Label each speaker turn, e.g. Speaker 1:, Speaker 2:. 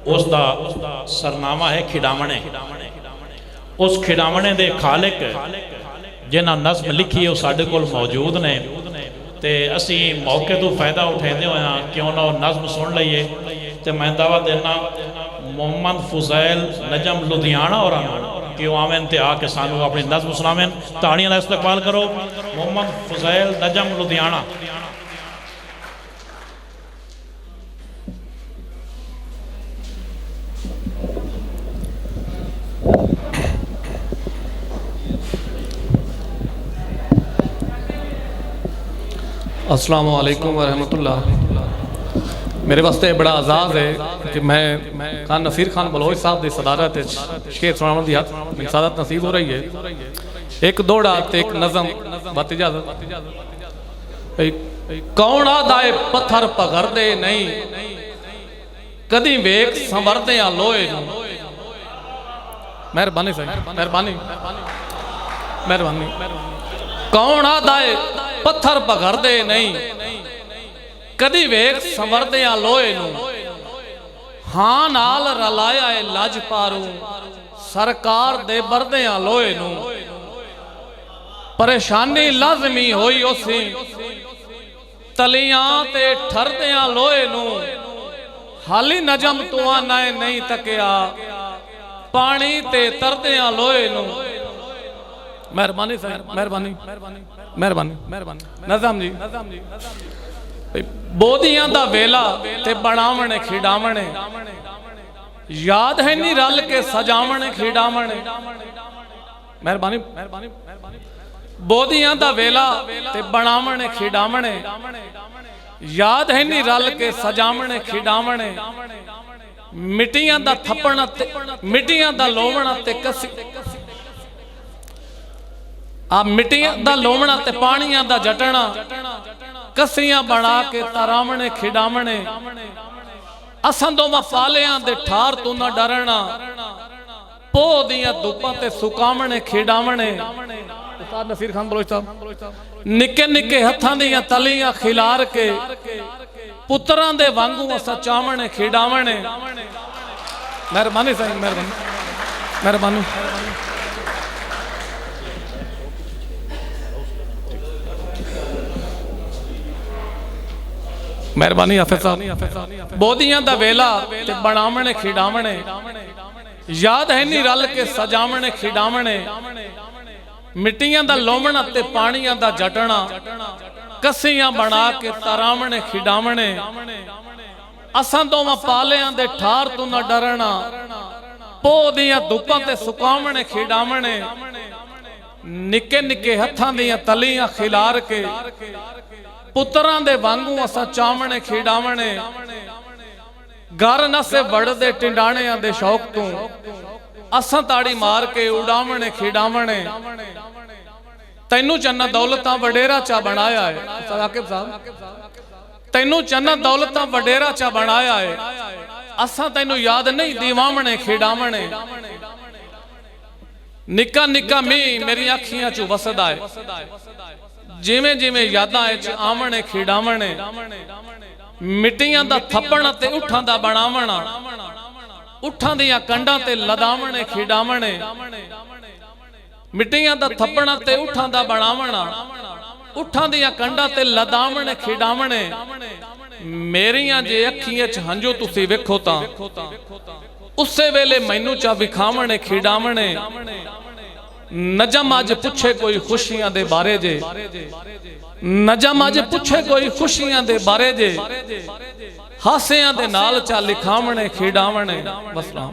Speaker 1: उसका सरनामा है खिडावणे। उस खिडावणे के खालिक जिन्हें नज़म लिखी वो साडे कोल मौजूद ने, तो असी मौके तो फायदा उठाते हुए क्यों ना नज़म सुन लीए। तो मैं दावा देना मोहम्मद फुज़ैल नजम लुधियाना और कि वो आवें तो आके सानू अपनी नज़म सुनावें। ताड़ियां का इस्तकबाल करो मोहम्मद फुज़ैल नजम लुधियाना।
Speaker 2: अस्सलामु अलैकुम वरहमतुल्लाह। मेरे वास्ते बड़ा आज़ाज़ है कि मैं खान नसीर खान बलोच साहब की सदारत शेर सुनाने की हथ सादत नसीब हो रही है। एक दोड़ा ते एक नज़म बात इजाज़त। कौन आदाए पत्थर पगरदे नहीं, कदी वेख संवरदे आ लोए। मेहरबानी सही, मेहरबानी मेहरबानी। कौन आदाए पत्थर पगरदे नहीं, कदी वेख संवरदे आ लोए नू। हां नाल रलाया है लज पारू, सरकार दे बरदे आ लोए नू। परेशानी लाजमी होई उसी, तलियां ते ठरदे आ लोए नू। हाली नजम तू आना नहीं तकिया, पानी ते तरदे आ लोए नू। मेहरबानी सर, मेहरबानी मेहरबानी मेहरबानी। नज़म जी बोधियां दा वेला ते बनावणे खिडावणे, याद है नी रल के सजावणे खिडावणे। मेहरबानी मेहरबानी। बोधियां दा वेला ते बनावणे खिडावणे, याद है नी रल के सजावणे खिडावणे। मिट्टियां दा थप्पण ते मिट्टियां दा लोवण ते कसी आ मिट्टियां दा लोवणा ते पानियां दा जटना, कसियां बना के तरावणे खिडावणे। असां दोवां फालियां दे ठार तू ना डरना, पो दियां धुप्पां ते सुकावणे खिडावणे। उस्ताद नसीर खान बलोच साहब। निके निके हत्थां दियां तलियां खिलार के, पुत्रां दे वांगू असां चावणे खिडावणे। मेहरबानी साईं, मेहरबानी मेहरबानी। मेहरबानी हाफिज साहब। बोधियां दा वेला ते बनावणे खिडावणे, याद है नी रल के सजावणे खिडावणे। मिट्टियां दा लोवण ते पानियां दा जटना, कसियां बना के तरावणे खिडावणे। असां दोवां पालियां दे ठार तू ना डरना, पो दियां धुप्पां ते सुकावणे खिडावणे। निके निके हत्थां दियां तलियां खिलार के, पुत्रां दे वांगू असां चावणे खिडावणे। घर नसे वड़दे टिंडाणियां दे शौक तू, असां ताड़ी मार के उड़ावणे खिडावणे। तैनू चन्ना दौलतां वडेरा चा बनाया है साकिब साहब। तैनू चन्ना दौलतां वडेरा चा बनाया है, असां तैनू याद नहीं दीवावणे खिडावणे। निका निका मींह मेरी अखियां चू वसदा है, जिमें जिमें यादां आवणे खिडावणे। मिट्टियां दा थप्पण ते उठां दा बनावणा, उठां दियां कंडां ते लदावणे खिडावणे। मिट्टियां दा थप्पण ते उठां दा बनावणा, उठां दियां कंडां ते लदावणे खिडावणे। मेरियां जे अखियां च हंजू तुसी वेखो तां, उसे वेले मैनू चा विखावणे खिडावणे। नजम अज पुछे कोई खुशियां दे बारे जे, नजम अज पुछे कोई खुशियां दे बारे जे। हासियां दे नाल चा लिखावणे खिडावणे। वसलाम।